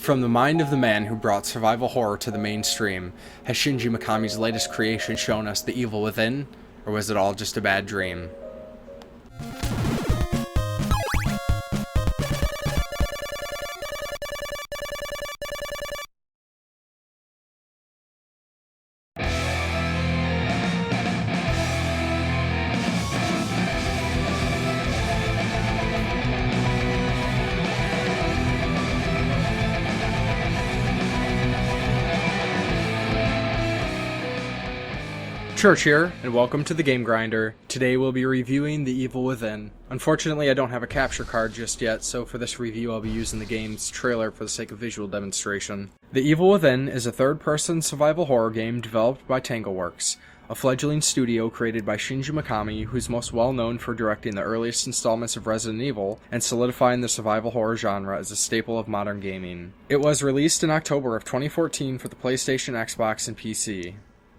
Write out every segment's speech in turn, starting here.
From the mind of the man who brought survival horror to the mainstream, has Shinji Mikami's latest creation shown us the evil within, or was it all just a bad dream? Church here, and welcome to the Game Grinder. Today we'll be reviewing The Evil Within. Unfortunately, I don't have a capture card just yet, so for this review I'll be using the game's trailer for the sake of visual demonstration. The Evil Within is a third-person survival horror game developed by Tangleworks, a fledgling studio created by Shinji Mikami, who's most well known for directing the earliest installments of Resident Evil and solidifying the survival horror genre as a staple of modern gaming. It was released in October of 2014 for the PlayStation, Xbox, and PC.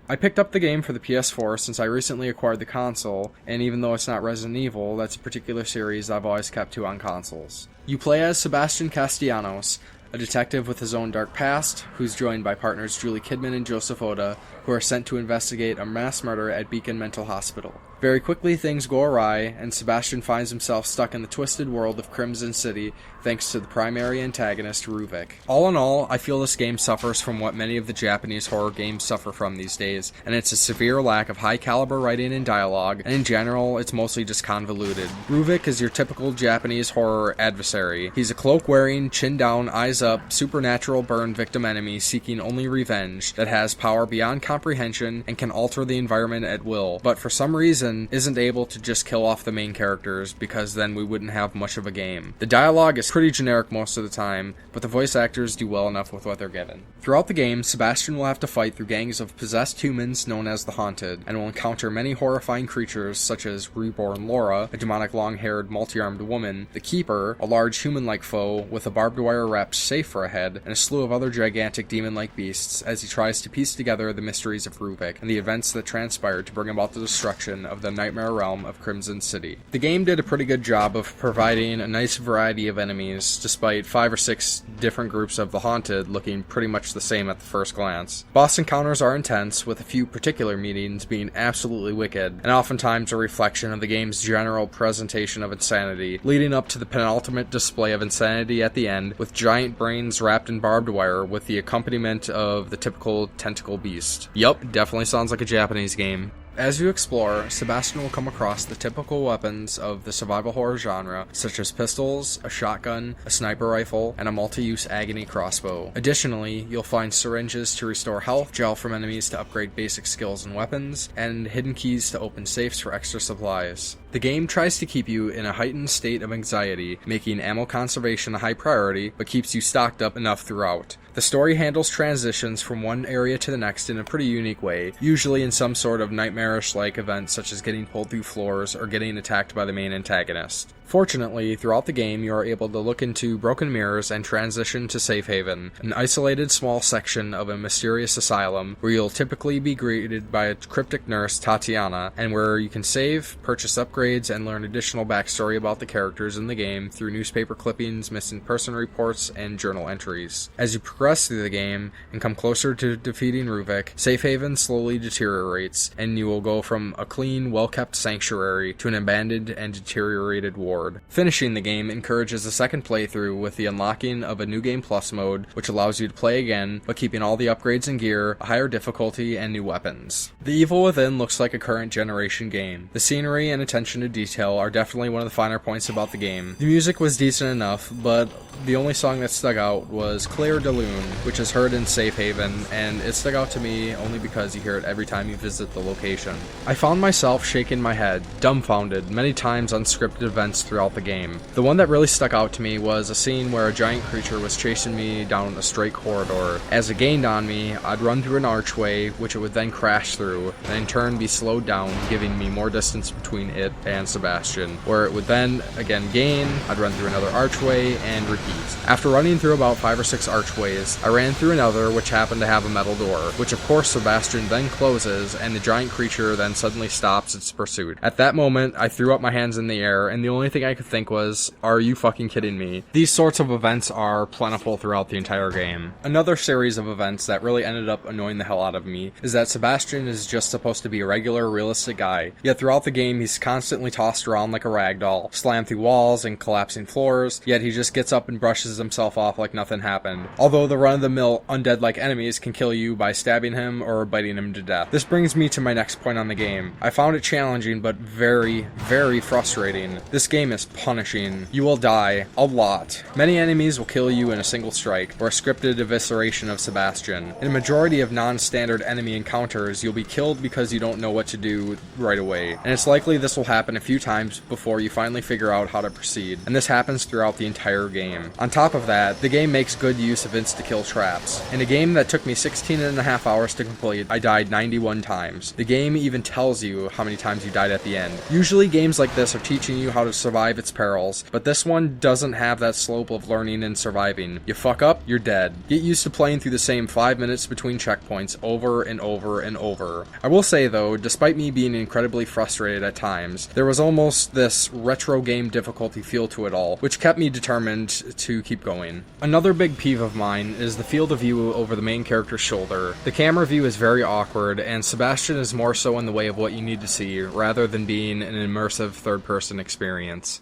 I picked up the game for the PS4 since I recently acquired the console, and even though it's not Resident Evil, that's a particular series I've always kept to on consoles. You play as Sebastian Castellanos, a detective with his own dark past, who's joined by partners Julie Kidman and Joseph Oda, who are sent to investigate a mass murder at Beacon Mental Hospital. Very quickly things go awry, and Sebastian finds himself stuck in the twisted world of Crimson City thanks to the primary antagonist, Ruvik. All in all, I feel this game suffers from what many of the Japanese horror games suffer from these days, and it's a severe lack of high-caliber writing and dialogue, and in general, it's mostly just convoluted. Ruvik is your typical Japanese horror adversary. He's a cloak-wearing, chin-down, eyes-up, supernatural burn victim enemy seeking only revenge that has power beyond comprehension and can alter the environment at will, but for some reason isn't able to just kill off the main characters because then we wouldn't have much of a game. The dialogue is pretty generic most of the time, but the voice actors do well enough with what they're given. Throughout the game, Sebastian will have to fight through gangs of possessed humans known as the Haunted, and will encounter many horrifying creatures such as Reborn Laura, a demonic long-haired, multi-armed woman, the Keeper, a large human-like foe with a barbed wire-wrapped safe for a head, and a slew of other gigantic demon-like beasts as he tries to piece together the mysteries of Ruvik and the events that transpired to bring about the destruction of the nightmare realm of Crimson City. The game did a pretty good job of providing a nice variety of enemies, despite 5 or 6 different groups of the Haunted looking pretty much the same at the first glance. Boss encounters are intense, with a few particular meetings being absolutely wicked, and oftentimes a reflection of the game's general presentation of insanity, leading up to the penultimate display of insanity at the end, with giant brains wrapped in barbed wire with the accompaniment of the typical tentacle beast. Yup, definitely sounds like a Japanese game. As you explore, Sebastian will come across the typical weapons of the survival horror genre, such as pistols, a shotgun, a sniper rifle, and a multi-use agony crossbow. Additionally, you'll find syringes to restore health, gel from enemies to upgrade basic skills and weapons, and hidden keys to open safes for extra supplies. The game tries to keep you in a heightened state of anxiety, making ammo conservation a high priority, but keeps you stocked up enough throughout. The story handles transitions from one area to the next in a pretty unique way, usually in some sort of nightmarish-like event such as getting pulled through floors or getting attacked by the main antagonist. Fortunately, throughout the game you are able to look into broken mirrors and transition to Safe Haven, an isolated small section of a mysterious asylum where you'll typically be greeted by a cryptic nurse, Tatiana, and where you can save, purchase upgrades, and learn additional backstory about the characters in the game through newspaper clippings, missing person reports, and journal entries. As you progress through the game and come closer to defeating Ruvik, Safe Haven slowly deteriorates, and you will go from a clean, well-kept sanctuary to an abandoned and deteriorated ward. Finishing the game encourages a second playthrough with the unlocking of a New Game Plus mode, which allows you to play again, but keeping all the upgrades and gear, a higher difficulty, and new weapons. The Evil Within looks like a current generation game. The scenery and attention to detail are definitely one of the finer points about the game. The music was decent enough, but the only song that stuck out was Claire de Lune, which is heard in Safe Haven, and it stuck out to me only because you hear it every time you visit the location. I found myself shaking my head, dumbfounded, many times on scripted events throughout the game. The one that really stuck out to me was a scene where a giant creature was chasing me down a straight corridor. As it gained on me, I'd run through an archway, which it would then crash through, and in turn be slowed down, giving me more distance between it and Sebastian, where it would then again gain, I'd run through another archway, and repeat. After running through about 5 or 6 archways, maze. I ran through another, which happened to have a metal door, which of course Sebastian then closes, and the giant creature then suddenly stops its pursuit. At that moment, I threw up my hands in the air, and the only thing I could think was, are you fucking kidding me? These sorts of events are plentiful throughout the entire game. Another series of events that really ended up annoying the hell out of me is that Sebastian is just supposed to be a regular, realistic guy, yet throughout the game he's constantly tossed around like a ragdoll, slammed through walls and collapsing floors, yet he just gets up and brushes himself off like nothing happened. Although the run-of-the-mill undead-like enemies can kill you by stabbing him or biting him to death. This brings me to my next point on the game. I found it challenging but very, very frustrating. This game is punishing. You will die a lot. Many enemies will kill you in a single strike, or a scripted evisceration of Sebastian. In a majority of non-standard enemy encounters, you'll be killed because you don't know what to do right away, and it's likely this will happen a few times before you finally figure out how to proceed, and this happens throughout the entire game. On top of that, the game makes good use of insta-kill traps. In a game that took me 16.5 hours to complete, I died 91 times. The game even tells you how many times you died at the end. Usually games like this are teaching you how to survive its perils, but this one doesn't have that slope of learning and surviving. You fuck up, you're dead. Get used to playing through the same 5 minutes between checkpoints over and over and over. I will say though, despite me being incredibly frustrated at times, there was almost this retro game difficulty feel to it all, which kept me determined to keep going. Another big peeve of mine is the field of view over the main character's shoulder. The camera view is very awkward, and Sebastian is more so in the way of what you need to see, rather than being an immersive third-person experience.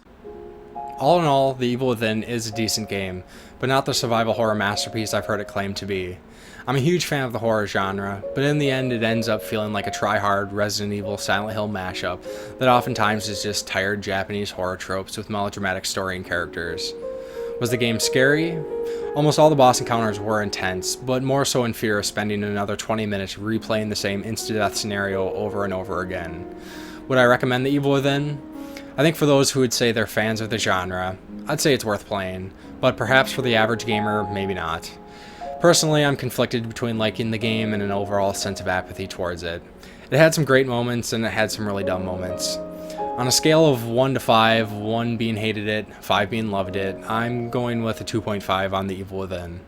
All in all, The Evil Within is a decent game, but not the survival horror masterpiece I've heard it claimed to be. I'm a huge fan of the horror genre, but in the end it ends up feeling like a try-hard Resident Evil Silent Hill mashup that oftentimes is just tired Japanese horror tropes with melodramatic story and characters. Was the game scary? Almost all the boss encounters were intense, but more so in fear of spending another 20 minutes replaying the same insta-death scenario over and over again. Would I recommend The Evil Within? I think for those who would say they're fans of the genre, I'd say it's worth playing, but perhaps for the average gamer, maybe not. Personally, I'm conflicted between liking the game and an overall sense of apathy towards it. It had some great moments and it had some really dumb moments. On a scale of 1 to 5, 1 being hated it, 5 being loved it, I'm going with a 2.5 on The Evil Within.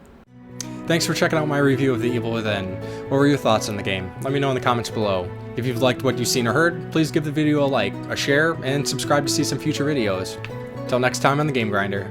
Thanks for checking out my review of The Evil Within. What were your thoughts on the game? Let me know in the comments below. If you've liked what you've seen or heard, please give the video a like, a share, and subscribe to see some future videos. Till next time on the Game Grinder.